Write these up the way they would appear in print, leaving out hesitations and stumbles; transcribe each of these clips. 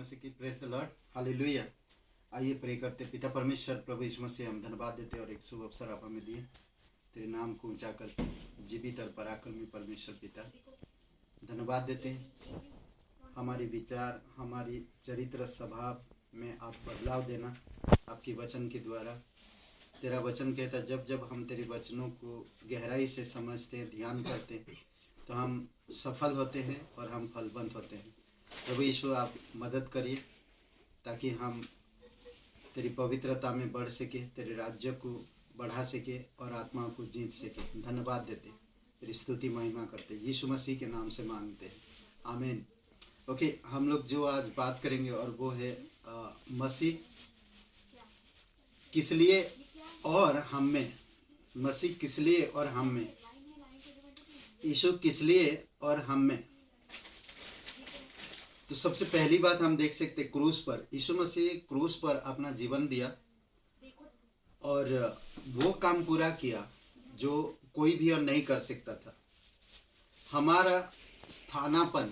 मसीह की। Praise the Lord, hallelujah. आइए pray करते। पिता परमेश्वर, प्रभु यीशु मसीह, हम धन्यवाद देते और एक शुभ अवसर आप हमें दिए तेरे नाम को ऊंचा करते। जीवित और पराक्रमी परमेश्वर पिता, धन्यवाद देते हैं। हमारी विचार, हमारी चरित्र स्वभाव में आप बदलाव देना आपकी वचन के द्वारा। तेरा वचन कहता, जब जब हम तेरे वचनों को गहराई से समझते हैं, ध्यान करते हैं, तो हम सफल होते हैं और हम फलवंत होते हैं। प्रभु यीशु, आप मदद करिए ताकि हम तेरी पवित्रता में बढ़ सके, तेरे राज्य को बढ़ा सके और आत्मा को जीत सके। धन्यवाद देते, तेरी स्तुति महिमा करते, यीशु मसीह के नाम से मांगते हैं, आमीन। ओके, हम लोग जो आज बात करेंगे और वो है मसीह किस लिए और हम में। मसीह किस लिए और हम में, यीशु किस लिए और हम में। तो सबसे पहली बात हम देख सकते, क्रूस पर यीशु मसीह क्रूस पर अपना जीवन दिया और वो काम पूरा किया जो कोई भी और नहीं कर सकता था। हमारा स्थानापन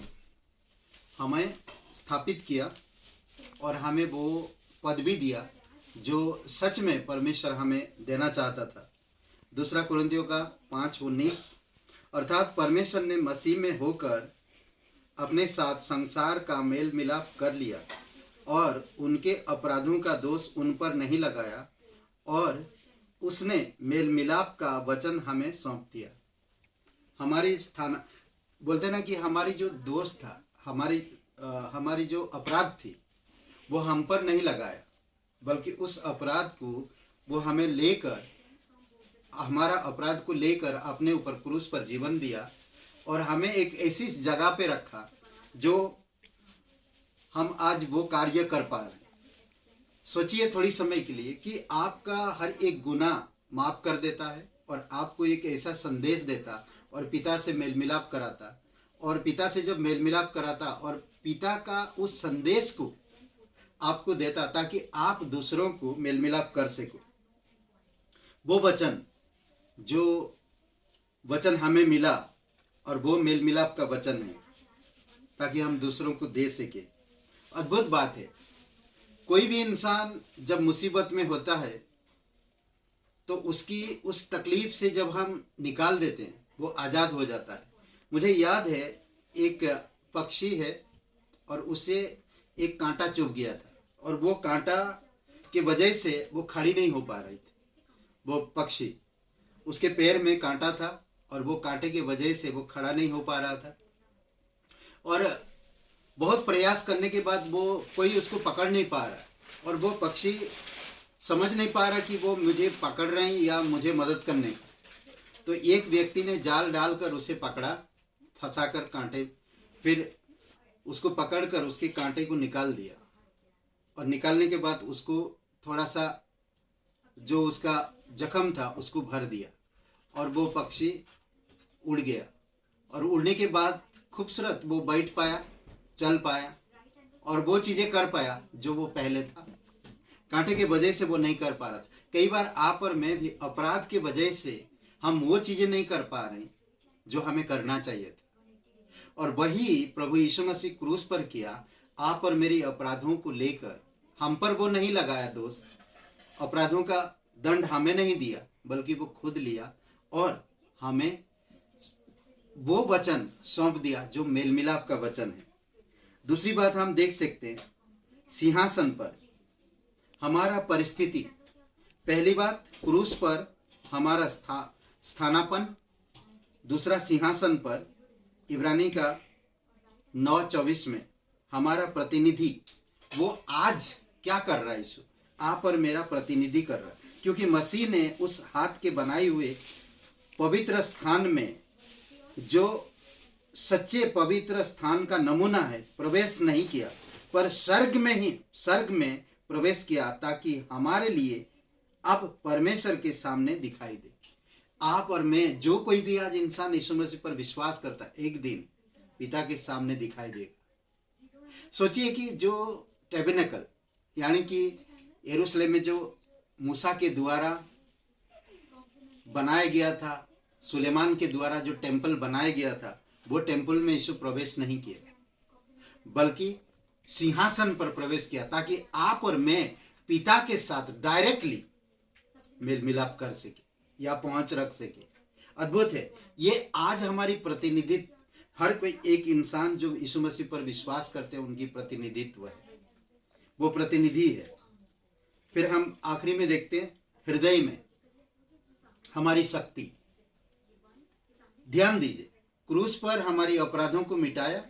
हमें स्थापित किया और हमें वो पदवी दिया जो सच में परमेश्वर हमें देना चाहता था। दूसरा कुरिन्थियों का 5:19, अर्थात परमेश्वर ने मसीह में होकर अपने साथ संसार का मेल मिलाप कर लिया और उनके अपराधों का दोष उन पर नहीं लगाया और उसने मेल मिलाप का वचन हमें सौंप दिया। हमारी स्थान बोलते ना कि हमारी जो दोष था, हमारी जो अपराध थी, वो हम पर नहीं लगाया, बल्कि उस अपराध को वो हमें लेकर, हमारा अपराध को लेकर अपने ऊपर क्रूस पर जीवन दिया और हमें एक ऐसी जगह पे रखा जो हम आज वो कार्य कर पा रहे हैं। सोचिए थोड़ी समय के लिए कि आपका हर एक गुनाह माफ कर देता है और आपको एक ऐसा संदेश देता और पिता से मेल मिलाप कराता, और पिता से जब मेल मिलाप कराता और पिता का उस संदेश को आपको देता ताकि आप दूसरों को मेल मिलाप कर सको। वो वचन, जो वचन हमें मिला और वो मेल मिलाप का वचन है ताकि हम दूसरों को दे सके। अद्भुत बात है, कोई भी इंसान जब मुसीबत में होता है तो उसकी उस तकलीफ से जब हम निकाल देते हैं वो आज़ाद हो जाता है। मुझे याद है, एक पक्षी है और उसे एक कांटा चुभ गया था और वो कांटा के वजह से वो खड़ी नहीं हो पा रही थी। वो पक्षी, उसके पैर में कांटा था और वो कांटे की वजह से वो खड़ा नहीं हो पा रहा था और बहुत प्रयास करने के बाद वो कोई उसको पकड़ नहीं पा रहा और वो पक्षी समझ नहीं पा रहा कि वो मुझे पकड़ रहे हैं या मुझे मदद करने। तो एक व्यक्ति ने जाल डालकर उसे पकड़ा, फंसाकर कांटे, फिर उसको पकड़कर उसके कांटे को निकाल दिया और निकालने के बाद उसको थोड़ा सा जो उसका जख्म था उसको भर दिया और वो पक्षी उड़ गया और उड़ने के बाद खूबसूरत वो बैठ पाया, चल पाया और वो चीज़ें कर पाया जो वो पहले था कांटे के वजह से वो नहीं कर पा रहा था। कई बार आप और मैं भी अपराध के वजह से हम वो चीज़ें नहीं कर पा रहे जो हमें करना चाहिए था, और वही प्रभु यीशु मसीह क्रूस पर किया। आप और मेरी अपराधों को लेकर हम पर वो नहीं लगाया दोष, अपराधों का दंड हमें नहीं दिया, बल्कि वो खुद लिया और हमें वो वचन सौंप दिया जो मेल मिलाप का वचन है। दूसरी बात हम देख सकते हैं, सिंहासन पर हमारा परिस्थिति। पहली बात, क्रूस पर हमारा स्थानापन। दूसरा, सिंहासन पर इब्रानी का 9:24 में हमारा प्रतिनिधि। वो आज क्या कर रहा है? यीशु आप और मेरा प्रतिनिधि कर रहा है, क्योंकि मसीह ने उस हाथ के बनाए हुए पवित्र स्थान में, जो सच्चे पवित्र स्थान का नमूना है, प्रवेश नहीं किया, पर स्वर्ग में प्रवेश किया ताकि हमारे लिए अब परमेश्वर के सामने दिखाई दे। आप और मैं, जो कोई भी आज इंसान यीशु मसीह पर विश्वास करता है, एक दिन पिता के सामने दिखाई देगा। सोचिए कि जो टैबरनेकल यानी कि यरूशलेम में जो मूसा के द्वारा बनाया गया था, सुलेमान के द्वारा जो टेम्पल बनाया गया था, वो टेम्पल में यीशु प्रवेश नहीं किया, बल्कि सिंहासन पर प्रवेश किया ताकि आप और मैं पिता के साथ डायरेक्टली मेल मिलाप कर सके या पहुंच रख सके। अद्भुत है। ये आज हमारी प्रतिनिधित्व, हर कोई एक इंसान जो यीशु मसीह पर विश्वास करते हैं उनकी प्रतिनिधित्व है, वो प्रतिनिधि है। फिर हम आखिरी में देखते हैं हृदय में हमारी शक्ति। ध्यान दीजिए, क्रूस पर हमारी अपराधों को मिटाया,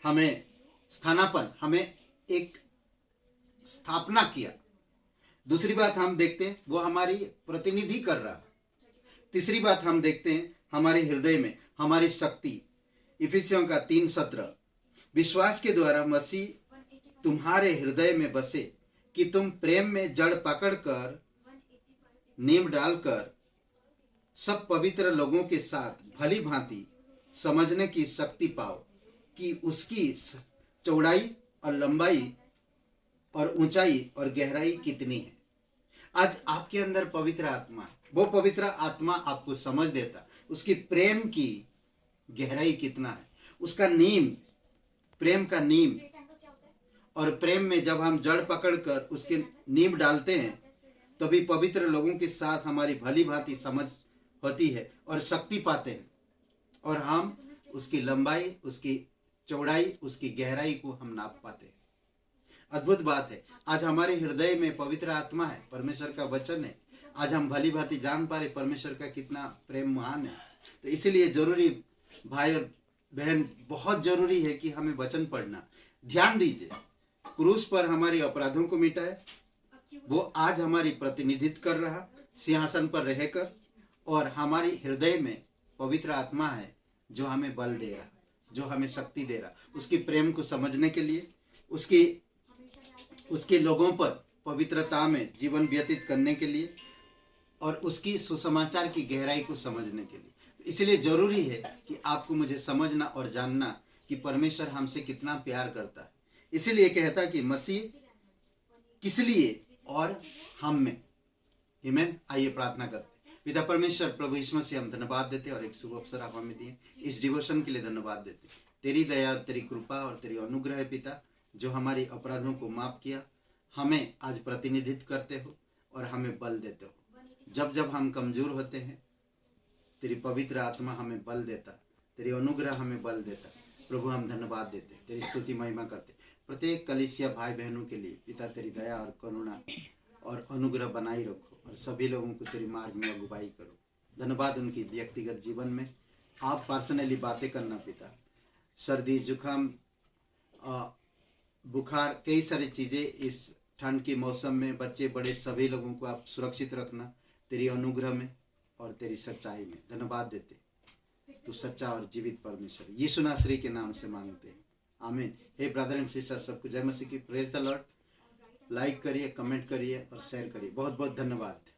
हमें स्थानापन, हमें एक स्थापना किया। दूसरी बात हम देखते हैं वो हमारी प्रतिनिधि कर रहा है। तीसरी बात हम देखते हैं हमारे हृदय में हमारी शक्ति। इफिसियों का 3:17, विश्वास के द्वारा मसीह तुम्हारे हृदय में बसे कि तुम प्रेम में जड़ पकड़कर नींव डालकर सब पवित्र लोगों के साथ भली भांति समझने की शक्ति पाओ कि उसकी चौड़ाई और लंबाई और ऊंचाई और गहराई कितनी है। आज आपके अंदर पवित्र आत्मा है, वो पवित्र आत्मा आपको समझ देता उसकी प्रेम की गहराई कितना है, उसका नीम, प्रेम का नीम। और प्रेम में जब हम जड़ पकड़कर उसके नींव डालते हैं तभी पवित्र लोगों के साथ हमारी भली भांति समझ होती है और शक्ति पाते हैं, और हम उसकी लंबाई, उसकी चौड़ाई, उसकी गहराई को हम नाप पाते हैं। अद्भुत बात है। आज हमारे हृदय में पवित्र आत्मा है, परमेश्वर का वचन है। आज हम भली भांति जान पा रहे परमेश्वर का कितना प्रेम महान है। तो इसीलिए जरूरी, भाई और बहन, बहुत जरूरी है कि हमें वचन पढ़ना। ध्यान दीजिए, क्रूस पर हमारे अपराधों को मिटाए, वो आज हमारी प्रतिनिधित्व कर रहा सिंहासन पर रहकर, और हमारी हृदय में पवित्र आत्मा है जो हमें बल दे रहा, जो हमें शक्ति दे रहा, उसकी प्रेम को समझने के लिए, उसके लोगों पर पवित्रता में जीवन व्यतीत करने के लिए, और उसकी सुसमाचार की गहराई को समझने के लिए। इसलिए जरूरी है कि आपको मुझे समझना और जानना कि परमेश्वर हमसे कितना प्यार करता है। इसीलिए कहता कि मसीह किस लिए और हम में। आमीन। आइए प्रार्थना करते। पिता परमेश्वर, प्रभु यीशु मसीह, हम धन्यवाद देते और एक शुभ अवसर आप हमें दिए, इस डिवोशन के लिए धन्यवाद देते। तेरी दया और तेरी कृपा और तेरी अनुग्रह है पिता, जो हमारी अपराधों को माफ किया, हमें आज प्रतिनिधित्व करते हो और हमें बल देते हो। जब जब हम कमजोर होते हैं तेरी पवित्र आत्मा हमें बल देता, तेरी अनुग्रह हमें बल देता। प्रभु हम धन्यवाद देते, तेरी स्तुति महिमा करते। प्रत्येक कलीसिया भाई बहनों के लिए पिता तेरी दया और करुणा और अनुग्रह बनाई रखो, और सभी लोगों को तेरी मार्ग में अगुवाई करो। धन्यवाद उनकी व्यक्तिगत जीवन में। आप पर्सनली बातें करना पिता, सर्दी जुकाम बुखार, कई सारी चीज़ें इस ठंड के मौसम में, बच्चे बड़े सभी लोगों को आप सुरक्षित रखना तेरी अनुग्रह में और तेरी सच्चाई में। धन्यवाद देते, तू सच्चा और जीवित परमेश्वर, यीशु नासरी के नाम से मांगते हैं, आमीन। हे ब्रदर एंड सिस्टर, सबको जय मसीह की। Praise the Lord. लाइक करिए, कमेंट करिए और शेयर करिए। बहुत बहुत धन्यवाद।